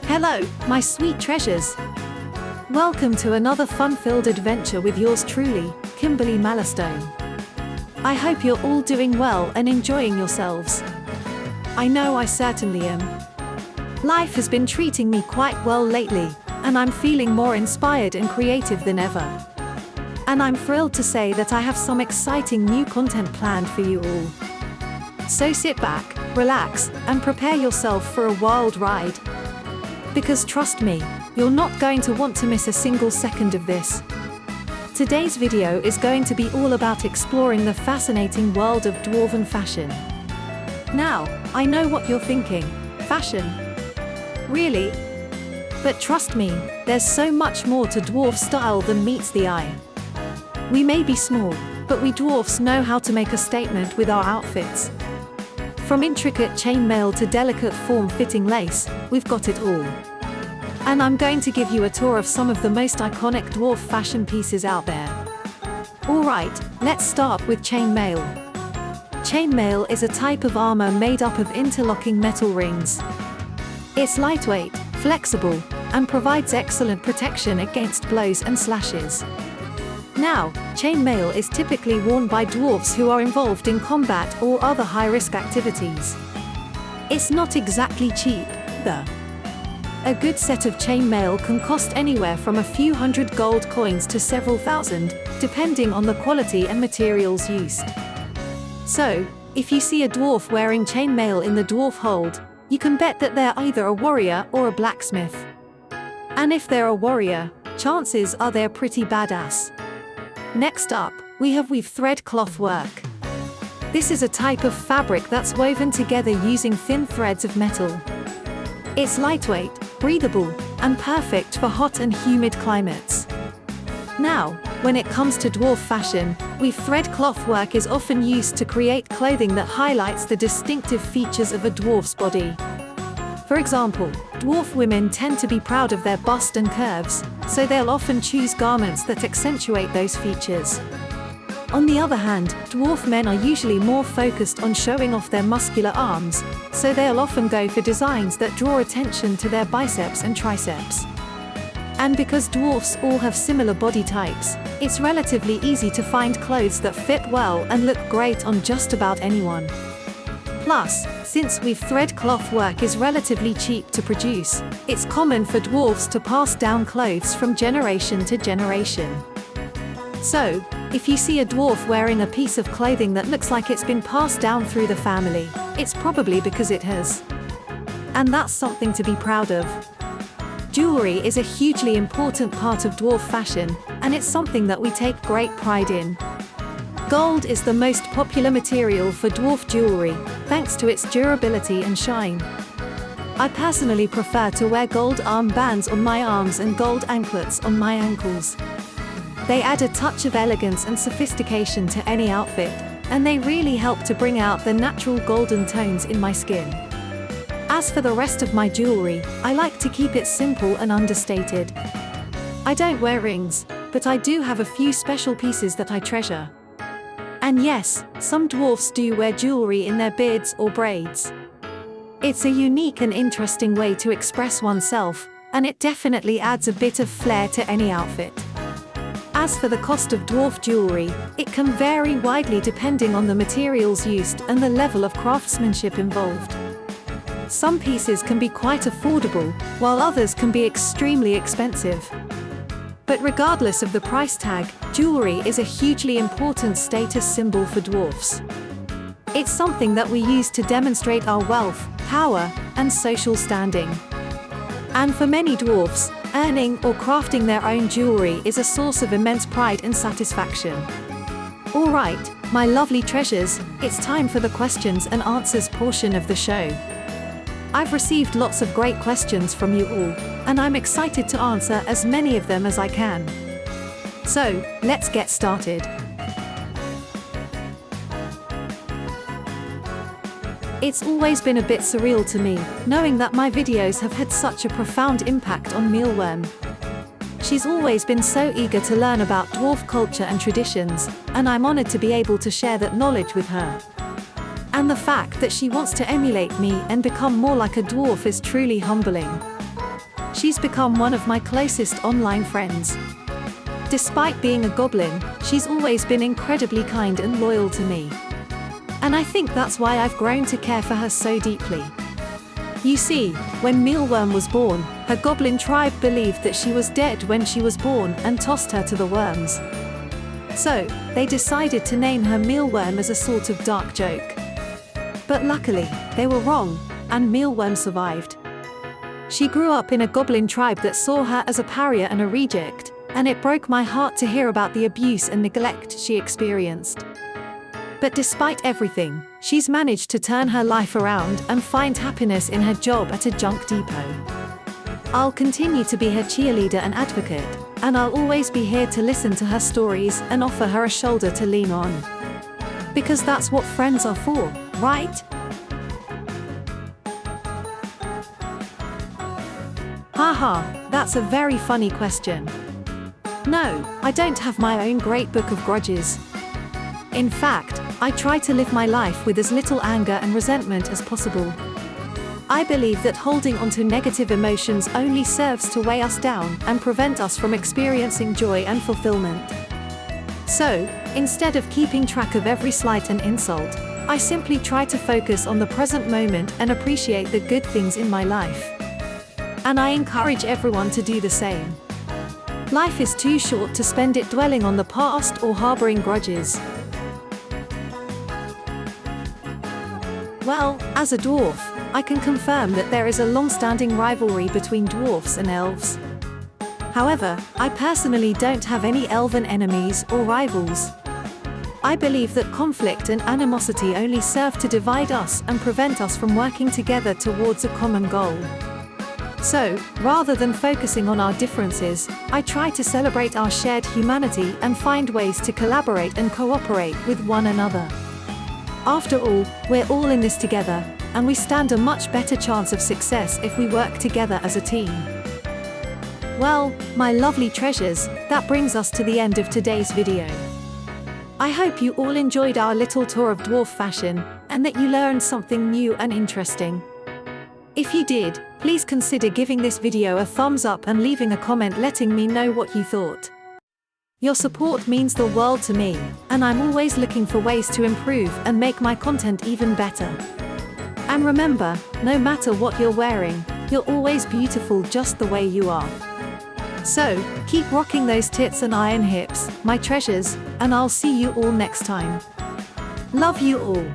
Hello, my sweet treasures. Welcome to another fun-filled adventure with yours truly, Kimberly Mallestone. I hope you're all doing well and enjoying yourselves. I know I certainly am. Life has been treating me quite well lately, and I'm feeling more inspired and creative than ever. And I'm thrilled to say that I have some exciting new content planned for you all. So sit back, relax, and prepare yourself for a wild ride. Because trust me, you're not going to want to miss a single second of this. Today's video is going to be all about exploring the fascinating world of Dwarven fashion. Now, I know what you're thinking, fashion? Really? But trust me, there's so much more to dwarf style than meets the eye. We may be small, but we dwarfs know how to make a statement with our outfits. From intricate chainmail to delicate form-fitting lace, we've got it all. And I'm going to give you a tour of some of the most iconic dwarf fashion pieces out there. Alright, let's start with chainmail. Chainmail is a type of armor made up of interlocking metal rings. It's lightweight, flexible, and provides excellent protection against blows and slashes. Now, chainmail is typically worn by dwarves who are involved in combat or other high-risk activities. It's not exactly cheap, though. A good set of chainmail can cost anywhere from a few hundred gold coins to several thousand, depending on the quality and materials used. So, if you see a dwarf wearing chainmail in the dwarf hold, you can bet that they're either a warrior or a blacksmith. And if they're a warrior, chances are they're pretty badass. Next up, we have weave thread cloth work. This is a type of fabric that's woven together using thin threads of metal. It's lightweight, breathable, and perfect for hot and humid climates. Now, when it comes to dwarf fashion, weave thread cloth work is often used to create clothing that highlights the distinctive features of a dwarf's body. For example, dwarf women tend to be proud of their bust and curves, so they'll often choose garments that accentuate those features. On the other hand, dwarf men are usually more focused on showing off their muscular arms, so they'll often go for designs that draw attention to their biceps and triceps. And because dwarfs all have similar body types, it's relatively easy to find clothes that fit well and look great on just about anyone. Plus, since weave thread cloth work is relatively cheap to produce, it's common for dwarfs to pass down clothes from generation to generation. So, if you see a dwarf wearing a piece of clothing that looks like it's been passed down through the family, it's probably because it has. And that's something to be proud of. Jewelry is a hugely important part of dwarf fashion, and it's something that we take great pride in. Gold is the most popular material for dwarf jewelry, thanks to its durability and shine. I personally prefer to wear gold armbands on my arms and gold anklets on my ankles. They add a touch of elegance and sophistication to any outfit, and they really help to bring out the natural golden tones in my skin. As for the rest of my jewelry, I like to keep it simple and understated. I don't wear rings, but I do have a few special pieces that I treasure. And yes, some dwarfs do wear jewelry in their beards or braids. It's a unique and interesting way to express oneself, and it definitely adds a bit of flair to any outfit. As for the cost of dwarf jewelry, it can vary widely depending on the materials used and the level of craftsmanship involved. Some pieces can be quite affordable, while others can be extremely expensive. But regardless of the price tag, jewelry is a hugely important status symbol for dwarfs. It's something that we use to demonstrate our wealth, power, and social standing. And for many dwarfs, earning or crafting their own jewelry is a source of immense pride and satisfaction. Alright, my lovely treasures, it's time for the questions and answers portion of the show. I've received lots of great questions from you all, and I'm excited to answer as many of them as I can. So, let's get started. It's always been a bit surreal to me, knowing that my videos have had such a profound impact on Mealworm. She's always been so eager to learn about dwarf culture and traditions, and I'm honored to be able to share that knowledge with her. And the fact that she wants to emulate me and become more like a dwarf is truly humbling. she's become one of my closest online friends. Despite being a goblin, she's always been incredibly kind and loyal to me. And I think that's why I've grown to care for her so deeply. You see, when Mealworm was born, her goblin tribe believed that she was dead when she was born and tossed her to the worms. So, they decided to name her Mealworm as a sort of dark joke. But luckily, they were wrong, and Mealworm survived. She grew up in a goblin tribe that saw her as a pariah and a reject, and it broke my heart to hear about the abuse and neglect she experienced. But despite everything, she's managed to turn her life around and find happiness in her job at a junk depot. I'll continue to be her cheerleader and advocate, and I'll always be here to listen to her stories and offer her a shoulder to lean on. Because that's what friends are for, right? Haha, that's a very funny question. No, I don't have my own great book of grudges. In fact, I try to live my life with as little anger and resentment as possible. I believe that holding onto negative emotions only serves to weigh us down and prevent us from experiencing joy and fulfillment. So, instead of keeping track of every slight and insult, I simply try to focus on the present moment and appreciate the good things in my life. And I encourage everyone to do the same. Life is too short to spend it dwelling on the past or harboring grudges. Well, as a dwarf, I can confirm that there is a long-standing rivalry between dwarfs and elves. However, I personally don't have any elven enemies or rivals. I believe that conflict and animosity only serve to divide us and prevent us from working together towards a common goal. So, rather than focusing on our differences, I try to celebrate our shared humanity and find ways to collaborate and cooperate with one another. After all, we're all in this together, and we stand a much better chance of success if we work together as a team. Well, my lovely treasures, that brings us to the end of today's video. I hope you all enjoyed our little tour of dwarf fashion, and that you learned something new and interesting. If you did, please consider giving this video a thumbs up and leaving a comment letting me know what you thought. Your support means the world to me, and I'm always looking for ways to improve and make my content even better. And remember, no matter what you're wearing, you're always beautiful just the way you are. So, keep rocking those tits and iron hips, my treasures, and I'll see you all next time. Love you all.